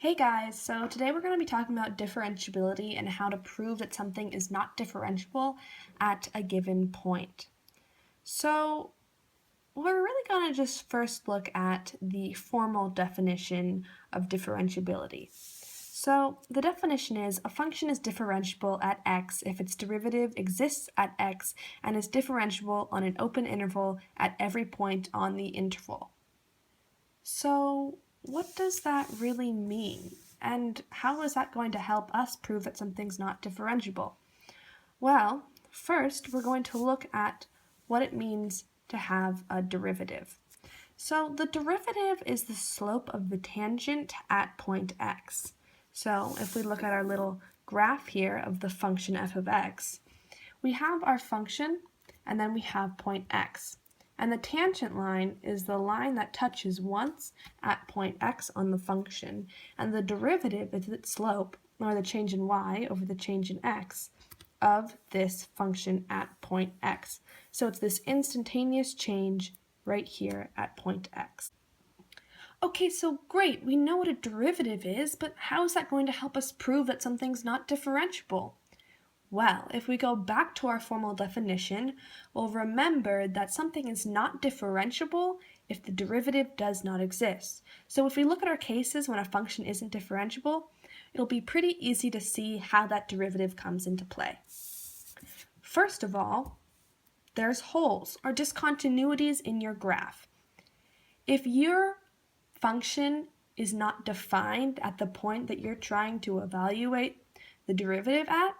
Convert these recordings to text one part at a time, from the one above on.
Hey guys, so today we're going to be talking about differentiability and how to prove that something is not differentiable at a given point. So we're really going to just first look at the formal definition of differentiability. So the definition is a function is differentiable at x if its derivative exists at x and is differentiable on an open interval at every point on the interval. So what does that really mean? And how is that going to help us prove that something's not differentiable? Well, first we're going to look at what it means to have a derivative. So the derivative is the slope of the tangent at point x. So if we look at our little graph here of the function f of x, we have our function and then we have point x. And the tangent line is the line that touches once at point x on the function, and the derivative is its slope, or the change in y over the change in x, of this function at point x. So it's this instantaneous change right here at point x. Okay, so great, we know what a derivative is, but how is that going to help us prove that something's not differentiable? Well, if we go back to our formal definition, we'll remember that something is not differentiable if the derivative does not exist. So if we look at our cases when a function isn't differentiable, it'll be pretty easy to see how that derivative comes into play. First of all, there's holes or discontinuities in your graph. If your function is not defined at the point that you're trying to evaluate the derivative at,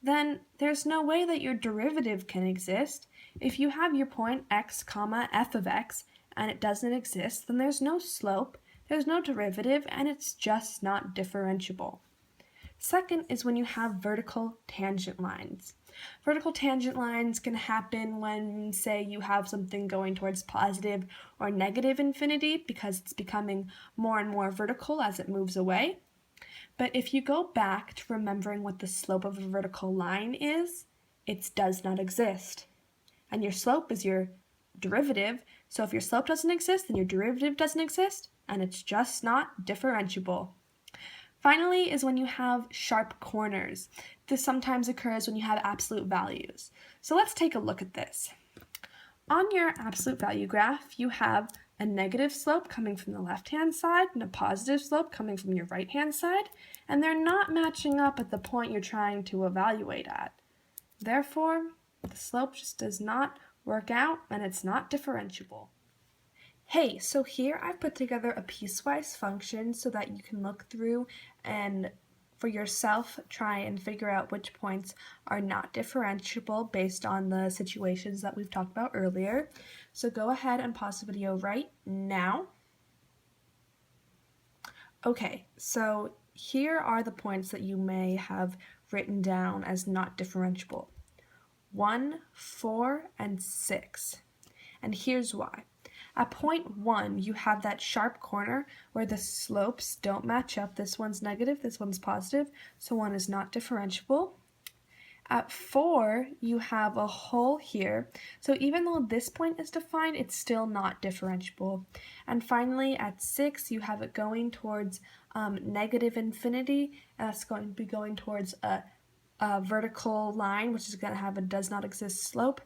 then there's no way that your derivative can exist. If you have your point x comma f of x and it doesn't exist, then there's no slope, there's no derivative, and it's just not differentiable. Second is when you have vertical tangent lines. Vertical tangent lines can happen when, say, you have something going towards positive or negative infinity because it's becoming more and more vertical as it moves away. But if you go back to remembering what the slope of a vertical line is, it does not exist. And your slope is your derivative, so if your slope doesn't exist, then your derivative doesn't exist, and it's just not differentiable. Finally is when you have sharp corners. This sometimes occurs when you have absolute values. So let's take a look at this. On your absolute value graph, you have a negative slope coming from the left-hand side and a positive slope coming from your right-hand side, and they're not matching up at the point you're trying to evaluate at. Therefore, the slope just does not work out and it's not differentiable. Hey, so here I've put together a piecewise function so that you can look through and for yourself try and figure out which points are not differentiable based on the situations that we've talked about earlier. So go ahead and pause the video right now. Okay, so here are the points that you may have written down as not differentiable. 1, 4, and 6. And here's why. At point 1, you have that sharp corner where the slopes don't match up. This one's negative, this one's positive, so 1 is not differentiable. At 4, you have a hole here, so even though this point is defined, it's still not differentiable. And finally, at 6, you have it going towards negative infinity, and that's going to be going towards a vertical line, which is going to have a does not exist slope.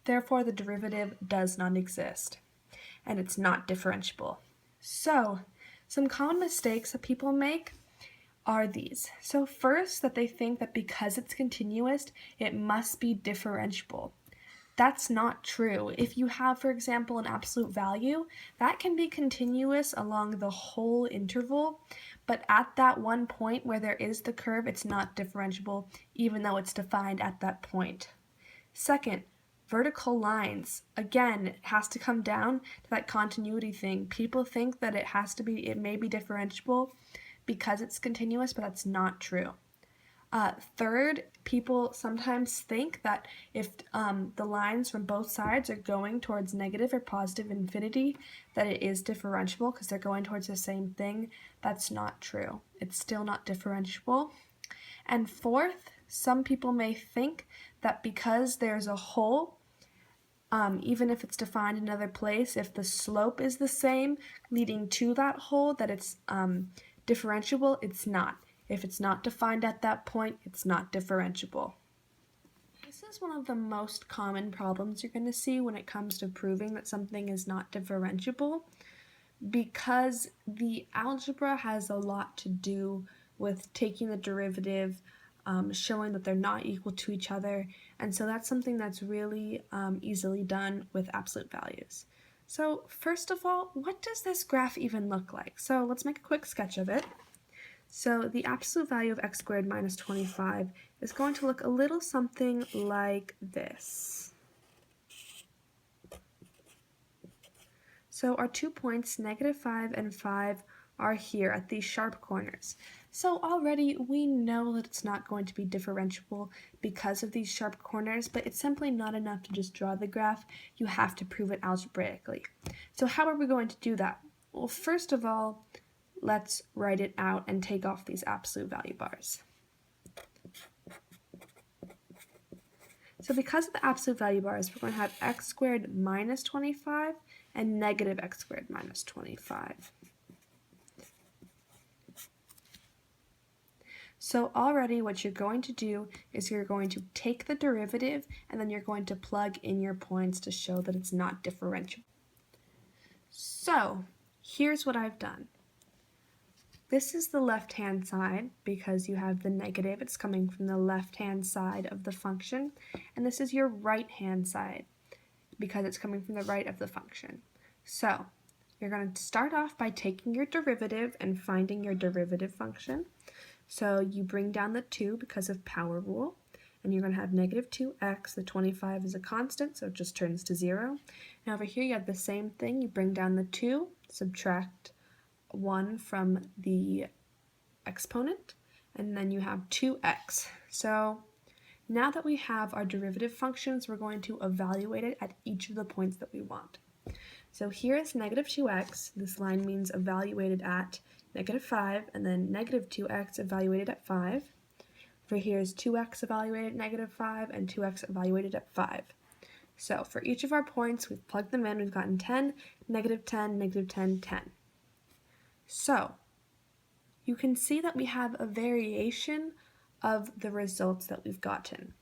Therefore, the derivative does not exist, and it's not differentiable. So, some common mistakes that people make are these. So first, that they think that because it's continuous, it must be differentiable. That's not true. If you have, for example, an absolute value, that can be continuous along the whole interval, but at that one point where there is the curve, it's not differentiable, even though it's defined at that point. Second, vertical lines. Again, it has to come down to that continuity thing. People think that it may be differentiable because it's continuous, but that's not true. Third, people sometimes think that if the lines from both sides are going towards negative or positive infinity, that it is differentiable because they're going towards the same thing. That's not true. It's still not differentiable. And fourth, some people may think that because there's a hole, even if it's defined in another place, if the slope is the same leading to that hole, that it's Differentiable, it's not. If it's not defined at that point, it's not differentiable. This is one of the most common problems you're going to see when it comes to proving that something is not differentiable, because the algebra has a lot to do with taking the derivative, showing that they're not equal to each other, and so that's something that's really easily done with absolute values. So first of all, what does this graph even look like? So let's make a quick sketch of it. So the absolute value of x squared minus 25 is going to look a little something like this. So our 2 points, -5 and 5, are here at these sharp corners. So already we know that it's not going to be differentiable because of these sharp corners, but it's simply not enough to just draw the graph. You have to prove it algebraically. So how are we going to do that? Well, first of all, let's write it out and take off these absolute value bars. So because of the absolute value bars, we're going to have x squared minus 25 and negative x squared minus 25. So already what you're going to do is you're going to take the derivative and then you're going to plug in your points to show that it's not differentiable. So here's what I've done. This is the left-hand side because you have the negative. It's coming from the left-hand side of the function. And this is your right-hand side because it's coming from the right of the function. So you're going to start off by taking your derivative and finding your derivative function. So you bring down the 2 because of power rule, and you're going to have negative 2x. The 25 is a constant, so it just turns to 0. Now over here you have the same thing. You bring down the 2, subtract 1 from the exponent, and then you have 2x. So now that we have our derivative functions, we're going to evaluate it at each of the points that we want. So here is negative 2x. This line means evaluated at -5, and then negative 2x evaluated at 5. For here is 2x evaluated at -5 and 2x evaluated at 5. So for each of our points, we've plugged them in. We've gotten 10, -10, -10, 10. So you can see that we have a variation of the results that we've gotten.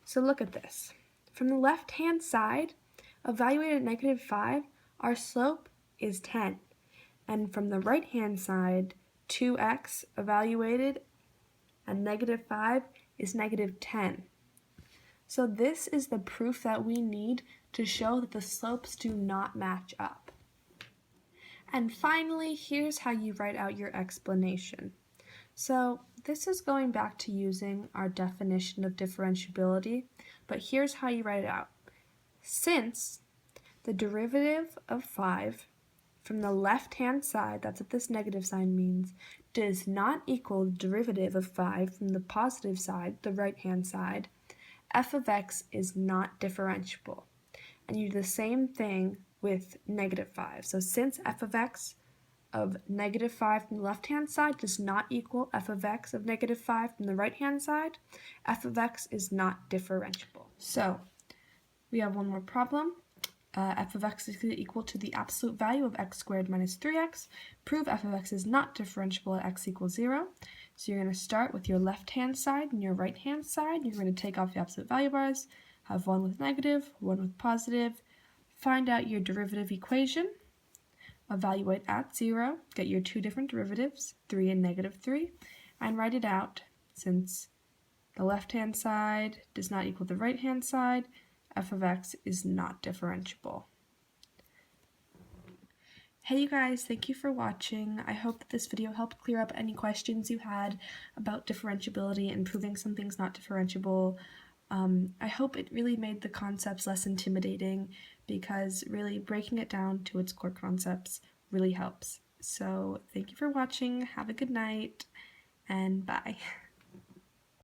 So look at this. From the left-hand side, evaluated at -5, our slope is 10. And from the right-hand side, 2x evaluated at -5 is -10. So this is the proof that we need to show that the slopes do not match up. And finally, here's how you write out your explanation. So this is going back to using our definition of differentiability, but here's how you write it out. Since the derivative of 5 from the left-hand side, that's what this negative sign means, does not equal the derivative of 5 from the positive side, the right-hand side, f of x is not differentiable. And you do the same thing with -5. So since f of x of -5 from the left-hand side does not equal f of x of -5 from the right-hand side, f of x is not differentiable. So we have one more problem. F of x is equal to the absolute value of x squared minus 3x. Prove f of x is not differentiable at x equals 0. So you're going to start with your left-hand side and your right-hand side. You're going to take off the absolute value bars, have one with negative, one with positive. Find out your derivative equation. Evaluate at 0. Get your two different derivatives, 3 and -3, and write it out. Since the left-hand side does not equal the right-hand side, f of x is not differentiable. Hey you guys, thank you for watching. I hope that this video helped clear up any questions you had about differentiability and proving something's not differentiable. I hope it really made the concepts less intimidating, because really breaking it down to its core concepts really helps. So thank you for watching, have a good night, and bye.